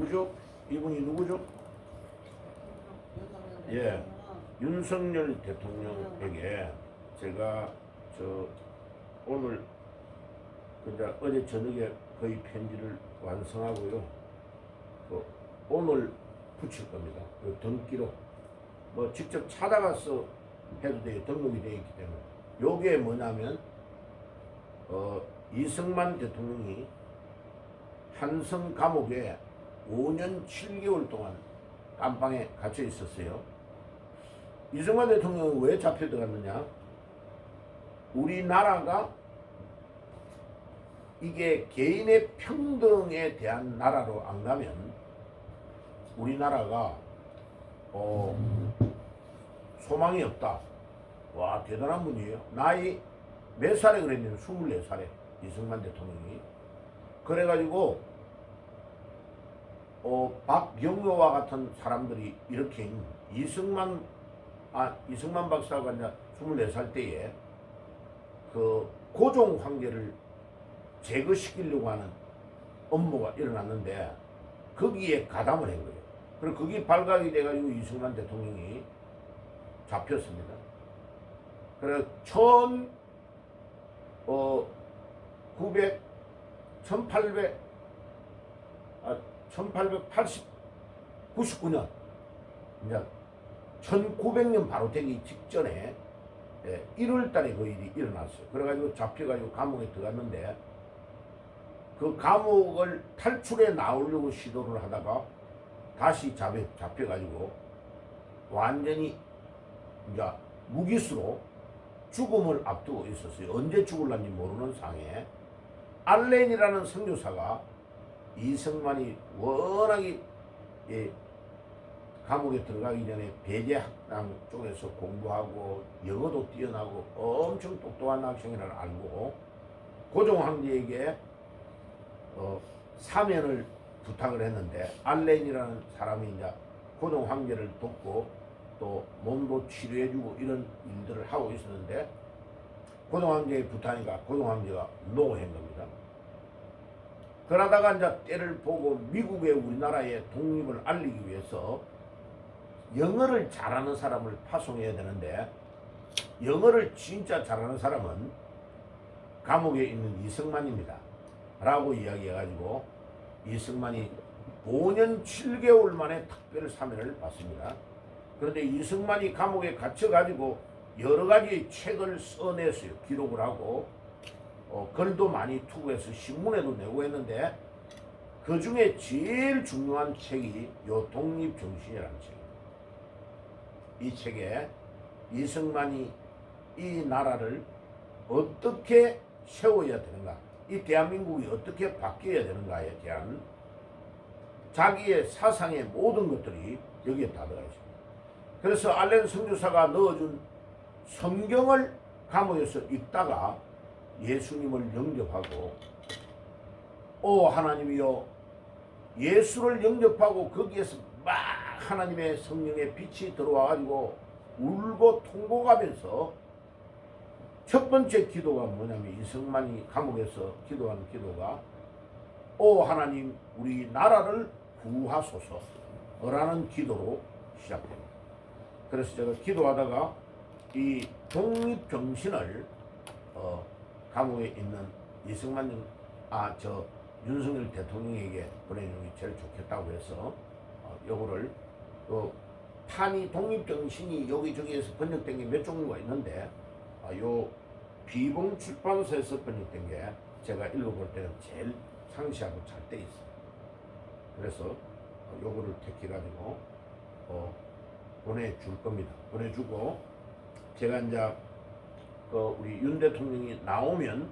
누구죠? 이분이 누구죠? 예, 윤석열 대통령에게 제가 오늘 어제 저녁에 거의 편지를 완성하고요. 오늘 붙일 겁니다. 그 등기로 뭐 직접 찾아가서 해도 돼요. 등록이 되어 있기 때문에. 요게 뭐냐면 이승만 대통령이 한성 감옥에 5년 7개월 동안 감방에 갇혀 있었어요. 이승만 대통령은 왜 잡혀 들어갔느냐? 우리나라가 이게 개인의 평등에 대한 나라로 안 가면 우리나라가 소망이 없다. 와, 대단한 분이에요. 나이 몇 살에 그랬냐면 24살에 이승만 대통령이. 그래가지고 박영묘와 같은 사람들이 일으킨 이승만 박사가 이제 24살 때에 그 고종 황제를 제거시키려고 하는 업무가 일어났는데 거기에 가담을 한 거예요. 그리고 거기 발각이 돼가지고 이승만 대통령이 잡혔습니다. 그래서 1899년 이제 1900년 바로 되기 직전에 1월 달에 그 일이 일어났어요. 그래가지고 잡혀가지고 감옥에 들어갔는데 그 감옥을 탈출해 나오려고 시도를 하다가 다시 잡혀가지고 완전히 이제 무기수로 죽음을 앞두고 있었어요. 언제 죽을란지 모르는 상에 알렌이라는 선교사가 이승만이 워낙에 감옥에 들어가기 전에 배제학당 쪽에서 공부하고 영어도 뛰어나고 엄청 똑똑한 학생이라는 알고 고종 황제에게 사면을 부탁을 했는데 알렌이라는 사람이 이제 고종 황제를 돕고 또 몸도 치료해주고 이런 일들을 하고 있었는데 고종 황제의 부탁이니까 고종 황제가 노한 겁니다. 그러다가 이제 때를 보고 미국의 우리나라의 독립을 알리기 위해서 영어를 잘하는 사람을 파송해야 되는데 영어를 진짜 잘하는 사람은 감옥에 있는 이승만입니다. 라고 이야기해가지고 이승만이 5년 7개월 만에 특별 사면을 받습니다. 그런데 이승만이 감옥에 갇혀가지고 여러 가지 책을 써냈어요. 기록을 하고 글도 많이 투고해서 신문에도 내고 했는데 그 중에 제일 중요한 책이 요 독립정신이라는 책입니다. 이 책에 이승만이 이 나라를 어떻게 세워야 되는가, 이 대한민국이 어떻게 바뀌어야 되는가에 대한 자기의 사상의 모든 것들이 여기에 다 들어가 있습니다. 그래서 알렌 선교사가 넣어준 성경을 감옥에서 읽다가 예수님을 영접하고 오 하나님이여, 예수를 영접하고 거기에서 막 하나님의 성령의 빛이 들어와가지고 울고 통곡하면서 첫 번째 기도가 뭐냐면 이승만이 감옥에서 기도하는 기도가 오 하나님 우리 나라를 구하소서라는 기도로 시작됩니다. 그래서 제가 기도하다가 이 독립정신을 감옥에 있는 윤석열 대통령에게 보내는 게 제일 좋겠다고 해서 요거를 판이 독립정신이 여기저기에서 번역된 게 몇 종류가 있는데 요 비봉출판사에서 번역된 게 제가 읽어볼 때는 제일 상시하고 잘 돼 있어요. 그래서 요거를 택해가지고 보내줄 겁니다. 보내주고 제가 이제 우리 윤 대통령이 나오면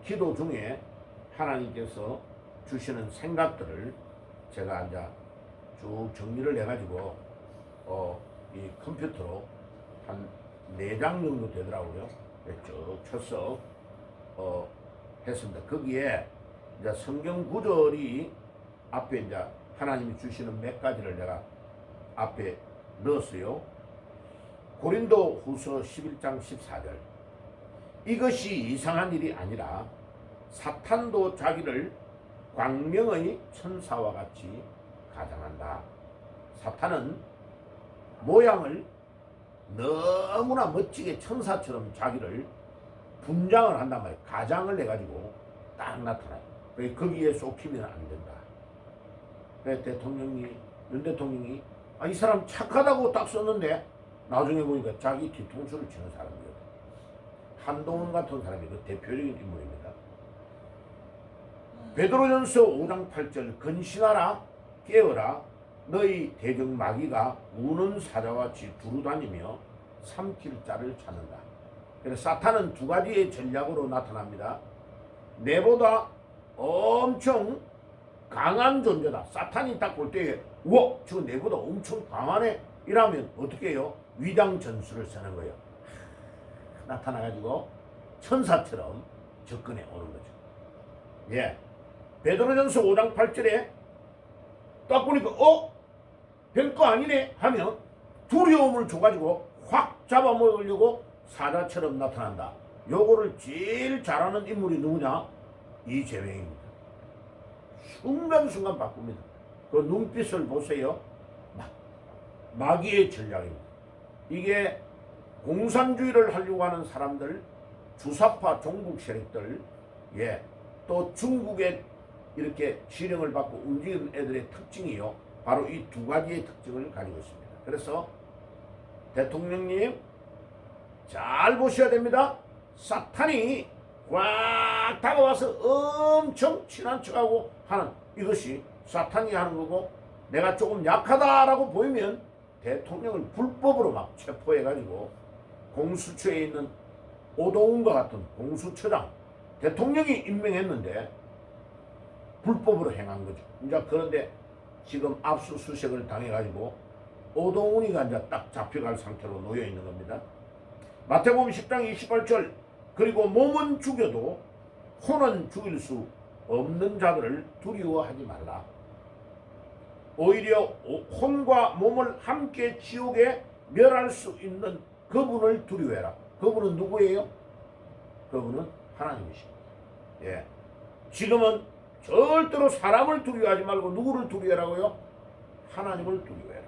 기도 중에 하나님께서 주시는 생각들을 제가 이제 쭉 정리를 해가지고 이 컴퓨터로 한 4장 정도 되더라고요. 쭉 쳐서 했습니다. 거기에 이제 성경 구절이 앞에 이제 하나님이 주시는 몇 가지를 내가 앞에 넣었어요. 고린도 후서 11장 14절. 이것이 이상한 일이 아니라 사탄도 자기를 광명의 천사와 같이 가장한다. 사탄은 모양을 너무나 멋지게 천사처럼 자기를 분장을 한단 말이에요. 가장을 해가지고 딱 나타나요. 거기에 쏙히면 안 된다. 그래서 윤 대통령이 이 사람 착하다고 딱 썼는데 나중에 보니까 자기 뒤통수를 치는 사람이거든. 한동훈 같은 사람이 그 대표적인 인물입니다. 베드로전서 5장 8절 근신하라 깨어라 너희 대적 마귀가 우는 사자와 같이 두루다니며 삼킬 자를 찾는다. 그래서 사탄은 두 가지의 전략으로 나타납니다. 내보다 엄청 강한 존재다. 사탄이 딱 볼 때에 우와 저 내보다 엄청 강하네 이러면 어떻게 해요? 위장 전술을 쓰는 거예요. 나타나가지고 천사처럼 접근해 오는 거죠. 예. 베드로전서 5장 8절에 딱 보니까 별거 아니네 하면 두려움을 줘가지고 확 잡아먹으려고 사자처럼 나타난다. 요거를 제일 잘하는 인물이 누구냐? 이재명입니다. 순간순간 바꿉니다. 그 눈빛을 보세요. 마귀의 전략입니다. 이게 공산주의를 하려고 하는 사람들, 주사파 종북 세력들, 예, 또 중국의 이렇게 지령을 받고 움직이는 애들의 특징이요. 바로 이 두 가지의 특징을 가지고 있습니다. 그래서 대통령님 잘 보셔야 됩니다. 사탄이 꽉 다가와서 엄청 친한 척하고 하는 이것이 사탄이 하는 거고, 내가 조금 약하다라고 보이면 대통령을 불법으로 막 체포해가지고 공수처에 있는 오동훈과 같은 공수처장 대통령이 임명했는데 불법으로 행한 거죠. 이제 그런데 지금 압수수색을 당해가지고 오동훈이가 이제 딱 잡혀갈 상태로 놓여 있는 겁니다. 마태복음 10장 28절 그리고 몸은 죽여도 혼은 죽일 수 없는 자들을 두려워하지 말라. 오히려 혼과 몸을 함께 지옥에 멸할 수 있는 그분을 두려워해라. 그분은 누구예요? 그분은 하나님이십니다. 예. 지금은 절대로 사람을 두려워하지 말고 누구를 두려워하라고요? 하나님을 두려워해라.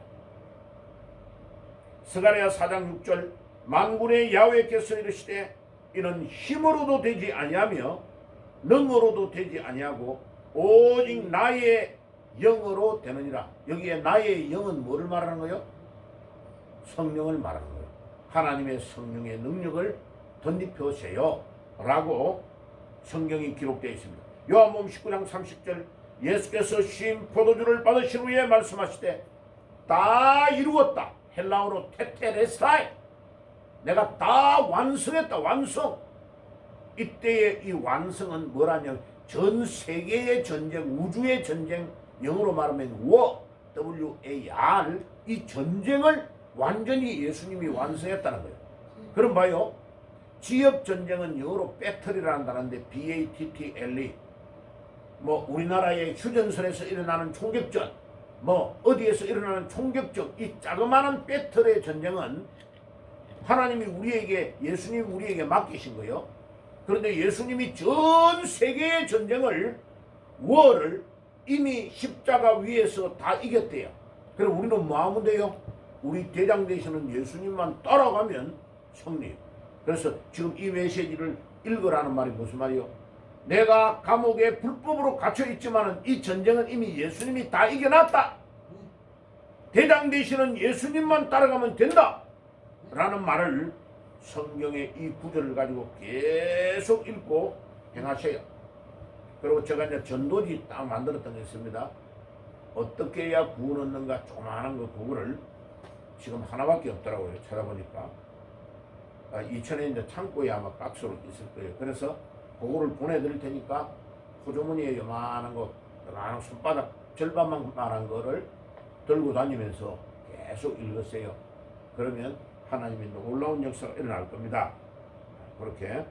스가랴 4장 6절 만군의 야훼께서 이르시되 이는 힘으로도 되지 아니하며 능으로도 되지 아니하고 오직 나의 영으로 되느니라. 여기에 나의 영은 뭐를 말하는 거예요? 성령을 말하는 거예요. 하나님의 성령의 능력을 덧입혀세요 라고 성경이 기록되어 있습니다. 요한복음 19장 30절 예수께서 신 포도주를 받으신 후에 말씀하시되 다 이루었다. 헬라어로 테테레스타이, 내가 다 완성했다. 완성. 이때의 이 완성은 뭐라냐? 전 세계의 전쟁, 우주의 전쟁, 영어로 말하면 WAR, 이 전쟁을 완전히 예수님이 완성했다는 거예요. 그럼 봐요. 지역 전쟁은 영어로 배틀이라는 단어인데 BATTLE, 뭐 우리나라의 휴전선에서 일어나는 총격전, 뭐 어디에서 일어나는 총격전, 이 자그마한 배틀의 전쟁은 하나님이 우리에게, 예수님이 우리에게 맡기신 거예요. 그런데 예수님이 전 세계의 전쟁을, 월을 이미 십자가 위에서 다 이겼대요. 그럼 우리는 뭐 하면 돼요? 우리 대장 되시는 예수님만 따라가면 승리. 그래서 지금 이 메시지를 읽으라는 말이 무슨 말이요? 내가 감옥에 불법으로 갇혀 있지만은 이 전쟁은 이미 예수님이 다 이겨놨다. 대장 되시는 예수님만 따라가면 된다. 라는 말을 성경의 이 구절을 가지고 계속 읽고 행하셔요. 그리고 제가 이제 전도지 딱 만들었던 게 있습니다. 어떻게 해야 구원 얻는가 조그마한 거, 그거를 지금 하나밖에 없더라고요. 찾아보니까. 이천에 이제 창고에 아마 박스로 있을 거예요. 그래서 그거를 보내드릴 테니까 호주머니에 요만한 거, 요만한 손바닥 절반만한 거를 들고 다니면서 계속 읽으세요. 그러면 하나님의 놀라운 역사가 일어날 겁니다. 그렇게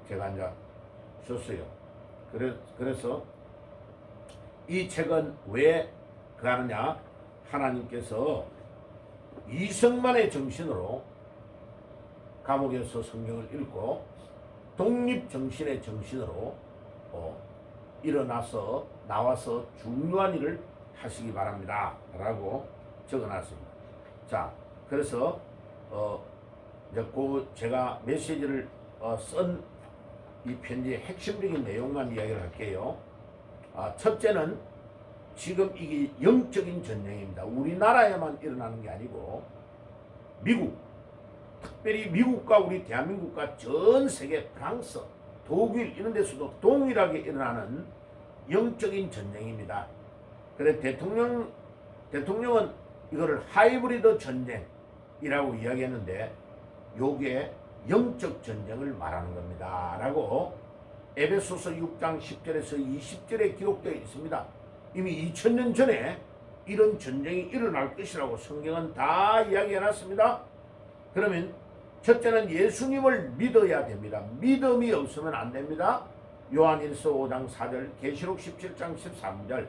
제가 이제 썼어요. 그래서 이 책은 왜 그하느냐? 하나님께서 이성만의 정신으로 감옥에서 성경을 읽고 독립정신의 정신으로 나와서 중요한 일을 하시기 바랍니다. 라고 적어놨습니다. 자, 그래서 이제 제가 메시지를 쓴 이 편지의 핵심적인 내용만 이야기를 할게요. 첫째는 지금 이게 영적인 전쟁입니다. 우리나라에만 일어나는 게 아니고 미국, 특별히 미국과 우리 대한민국과 전 세계 프랑스, 독일 이런 데서도 동일하게 일어나는 영적인 전쟁입니다. 그래 대통령은 이거를 하이브리드 전쟁이라고 이야기했는데 요게 영적 전쟁을 말하는 겁니다. 라고 에베소서 6장 10절에서 20절에 기록되어 있습니다. 이미 2000년 전에 이런 전쟁이 일어날 것이라고 성경은 다 이야기해놨습니다. 그러면 첫째는 예수님을 믿어야 됩니다. 믿음이 없으면 안 됩니다. 요한일서 5장 4절, 계시록 17장 13절,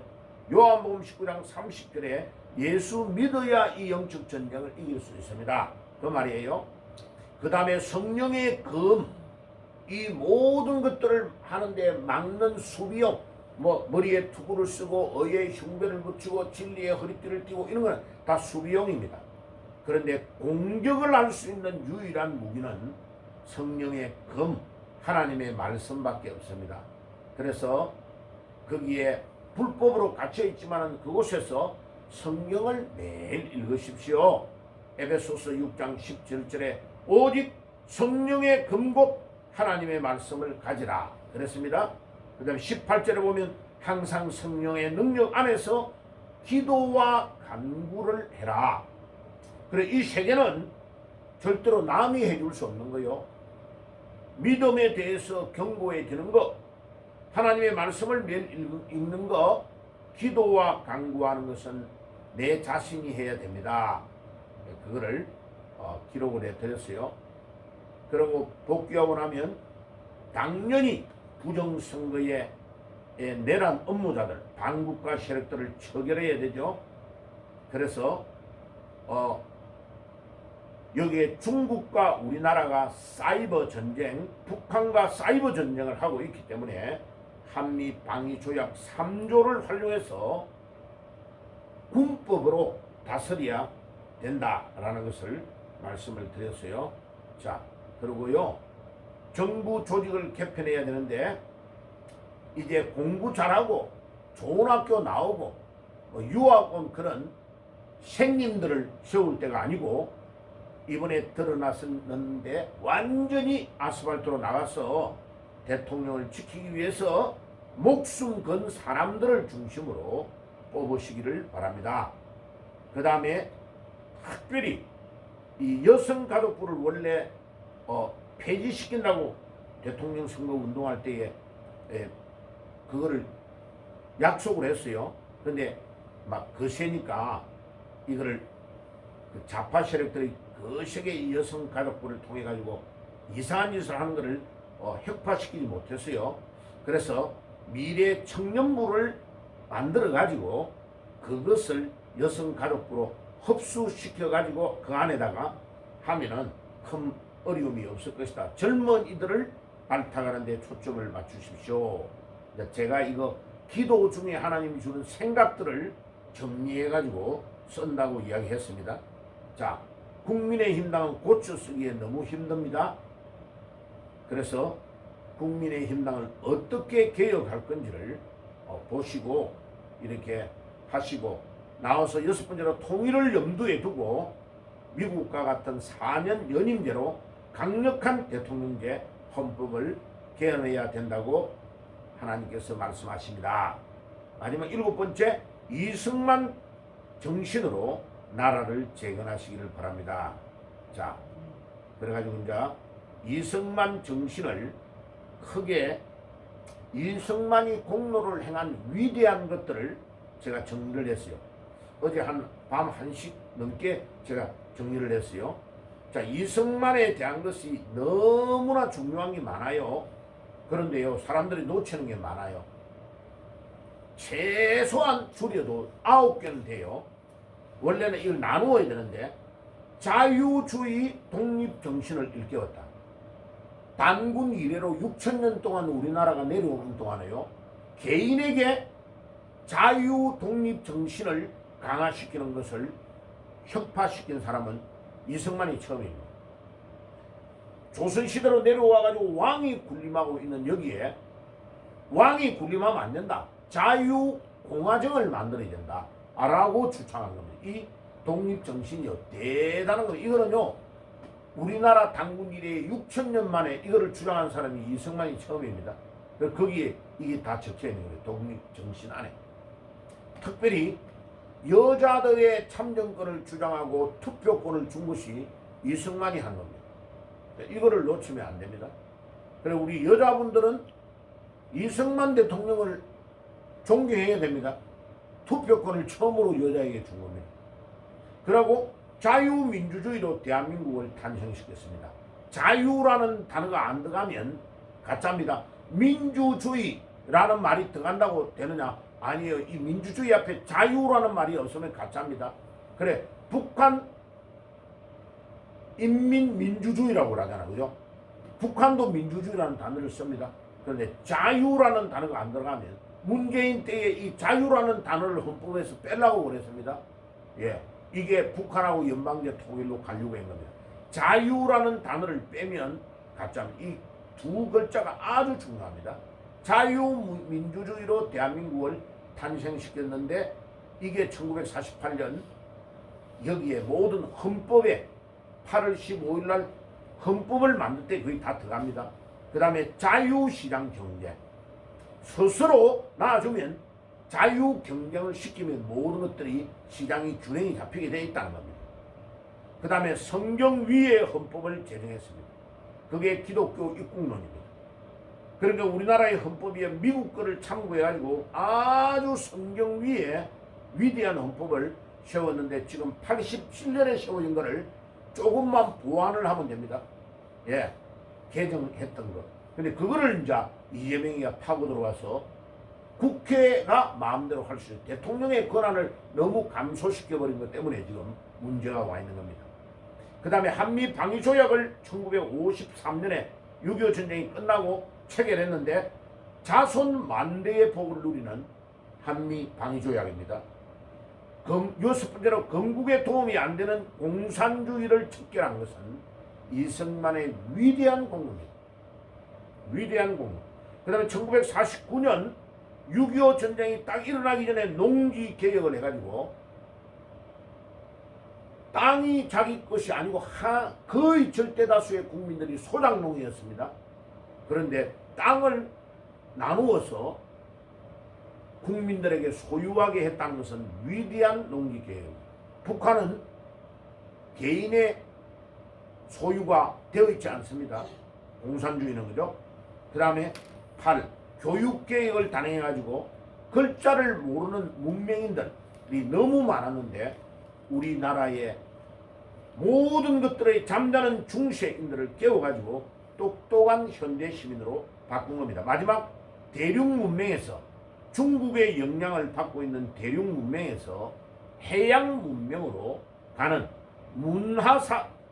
요한복음 19장 30절에 예수 믿어야 이 영적 전쟁을 이길 수 있습니다. 그 말이에요. 그 다음에 성령의 검, 이 모든 것들을 하는데 막는 수비용, 머리에 투구를 쓰고 의에 흉배를 붙이고 진리에 허리띠를 띠고 이런 건 다 수비용입니다. 그런데 공격을 할 수 있는 유일한 무기는 성령의 검, 하나님의 말씀밖에 없습니다. 그래서 거기에 불법으로 갇혀 있지만 그곳에서 성경을 매일 읽으십시오. 에베소서 6장 17절에 오직 성령의 검곧 하나님의 말씀을 가지라 그랬습니다. 그 다음에 18절에 보면 항상 성령의 능력 안에서 기도와 간구를 해라. 그래, 이 세 개는 절대로 남이 해줄 수 없는 거요. 믿음에 대해서 경고해주는 거, 하나님의 말씀을 매일 읽는 거, 기도와 간구하는 것은 내 자신이 해야 됩니다. 그거를 기록을 해드렸어요. 그리고 복귀하고 나면 당연히 부정선거에 내란 업무자들, 반국가 세력들을 처결해야 되죠. 그래서 여기에 중국과 우리나라가 사이버 전쟁, 북한과 사이버 전쟁을 하고 있기 때문에 한미 방위 조약 3조를 활용해서 군법으로 다스려야 된다라는 것을 말씀을 드렸어요. 자, 그리고요, 정부 조직을 개편해야 되는데 이제 공부 잘하고 좋은 학교 나오고 유학 온 그런 생님들을 세울 때가 아니고 이번에 드러났었는데 완전히 아스팔트로 나가서 대통령을 지키기 위해서 목숨 건 사람들을 중심으로 뽑으시기를 바랍니다. 그 다음에 특별히 이 여성가족부를 원래 폐지시킨다고 대통령 선거 운동할 때에 그거를 약속을 했어요. 근데 막 거세니까 이거를 그 좌파 세력들이 거세게 이 여성가족부를 통해 가지고 이상한 짓을 하는 것을 혁파시키지 못했어요. 그래서 미래 청년부를 만들어 가지고 그것을 여성가족부로 흡수시켜 가지고 그 안에다가 하면은 큰 어려움이 없을 것이다. 젊은이들을 발탁하는 데 초점을 맞추십시오. 제가 이거 기도 중에 하나님이 주는 생각들을 정리해 가지고 쓴다고 이야기했습니다. 자, 국민의힘당은 고쳐 쓰기에 너무 힘듭니다. 그래서 국민의힘당을 어떻게 개혁할 건지를 보시고 이렇게 하시고 나와서 6번째로 통일을 염두에 두고 미국과 같은 4년 연임제로 강력한 대통령제 헌법을 개헌해야 된다고 하나님께서 말씀하십니다. 마지막 7번째, 이승만 정신으로 나라를 재건하시기를 바랍니다. 자, 그래가지고 이제 이승만 정신을 크게 이승만이 공로를 행한 위대한 것들을 제가 정리를 했어요. 어제 밤 1시 넘게 제가 정리를 했어요. 자, 이승만에 대한 것이 너무나 중요한 게 많아요. 그런데요, 사람들이 놓치는 게 많아요. 최소한 줄여도 9개는 돼요. 원래는 이걸 나누어야 되는데 자유주의 독립정신을 일깨웠다. 단군 이래로 6,000년 동안 우리나라가 내려오는 동안에요, 개인에게 자유 독립 정신을 강화시키는 것을 혁파시킨 사람은 이승만이 처음입니다. 조선시대로 내려와가지고 왕이 군림하고 있는 여기에 왕이 군림하면 안 된다. 자유공화정을 만들어야 된다. 라고 주창한 겁니다. 이 독립정신이요. 대단한 겁니다. 이거는요. 우리나라 당군 이래에 6,000년 만에 이거를 주장한 사람이 이승만이 처음입니다. 거기에 이게 다 적혀 있는 거예요. 독립정신 안에. 특별히 여자들의 참정권을 주장하고 투표권을 준 것이 이승만이 한 겁니다. 이거를 놓치면 안 됩니다. 그리고 우리 여자분들은 이승만 대통령을 존경해야 됩니다. 투표권을 처음으로 여자에게 준 겁니다. 그리고 자유민주주의로 대한민국을 탄생시켰습니다. 자유라는 단어가 안 들어가면 가짜입니다. 민주주의라는 말이 들어간다고 되느냐? 아니에요. 이 민주주의 앞에 자유라는 말이 없으면 가짜입니다. 그래, 북한 인민민주주의라고 하잖아. 그죠? 북한도 민주주의라는 단어를 씁니다. 그런데 자유라는 단어가 안 들어가면 문재인 때에 이 자유라는 단어를 헌법에서 빼려고 그랬습니다. 예. 이게 북한하고 연방제 통일로 가려고 한 겁니다. 자유라는 단어를 빼면 가짜입니다. 이 두 글자가 아주 중요합니다. 자유민주주의로 대한민국을 탄생시켰는데 이게 1948년 여기에 모든 헌법에 8월 15일 날 헌법을 만들 때 거의 다 들어갑니다. 그 다음에 자유시장 경제. 스스로 나와주면 자유 경쟁을 시키면 모든 것들이 시장이 균형이 잡히게 되어 있다는 겁니다. 그 다음에 성경 위에 헌법을 제정했습니다. 그게 기독교 입국론입니다. 그러니까 우리나라의 헌법이 미국 거를 참고해가지고 아주 성경 위에 위대한 헌법을 세웠는데 지금 87년에 세워진 거를 조금만 보완을 하면 됩니다. 예, 개정했던 거. 근데 그거를 이제 이재명이가 파고 들어와서 국회가 마음대로 할 수 있는 대통령의 권한을 너무 감소시켜버린 것 때문에 지금 문제가 와 있는 겁니다. 그 다음에 한미 방위 조약을 1953년에 6.25 전쟁이 끝나고 체결했는데 자손 만대의 복을 누리는 한미 방위 조약입니다. 여섯 번째로 건국에 도움이 안 되는 공산주의를 척결한 것은 이승만의 위대한 공로입니다. 위대한 공로. 그 다음에 1949년 6.25 전쟁이 딱 일어나기 전에 농지 개혁을 해가지고 땅이 자기 것이 아니고 거의 절대 다수의 국민들이 소작농이었습니다. 그런데 땅을 나누어서 국민들에게 소유하게 했다는 것은 위대한 농지 개혁입니다. 북한은 개인의 소유가 되어 있지 않습니다. 공산주의는 그죠? 그 다음에 8. 교육개혁을 단행해가지고 글자를 모르는 문명인들이 너무 많았는데 우리나라의 모든 것들의 잠자는 중세인들을 깨워가지고 똑똑한 현대 시민으로 바꾼 겁니다. 마지막 대륙문명에서 중국의 영향을 받고 있는 대륙문명에서 해양문명으로 가는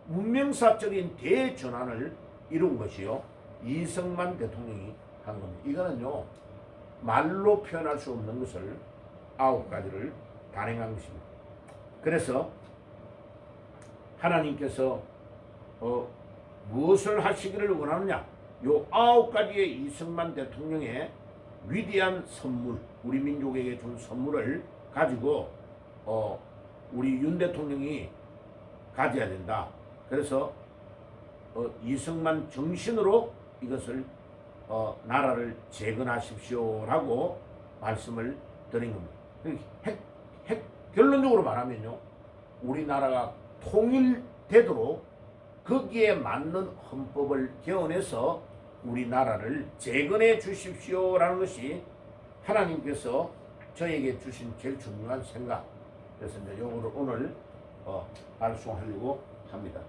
문명사적인 대전환을 이룬 것이요. 이승만 대통령이 한 겁니다. 이거는요. 말로 표현할 수 없는 것을 9가지를 단행한 것입니다. 그래서 하나님께서 무엇을 하시기를 원하느냐? 요 9가지의 이승만 대통령의 위대한 선물, 우리 민족에게 준 선물을 가지고 우리 윤 대통령이 가져야 된다. 그래서 이승만 정신으로 이것을 나라를 재건하십시오라고 말씀을 드린 겁니다. 결론적으로 말하면요, 우리나라가 통일되도록 거기에 맞는 헌법을 개헌해서 우리나라를 재건해 주십시오라는 것이 하나님께서 저에게 주신 제일 중요한 생각. 그래서 이제 요거를 오늘 발송하려고 합니다.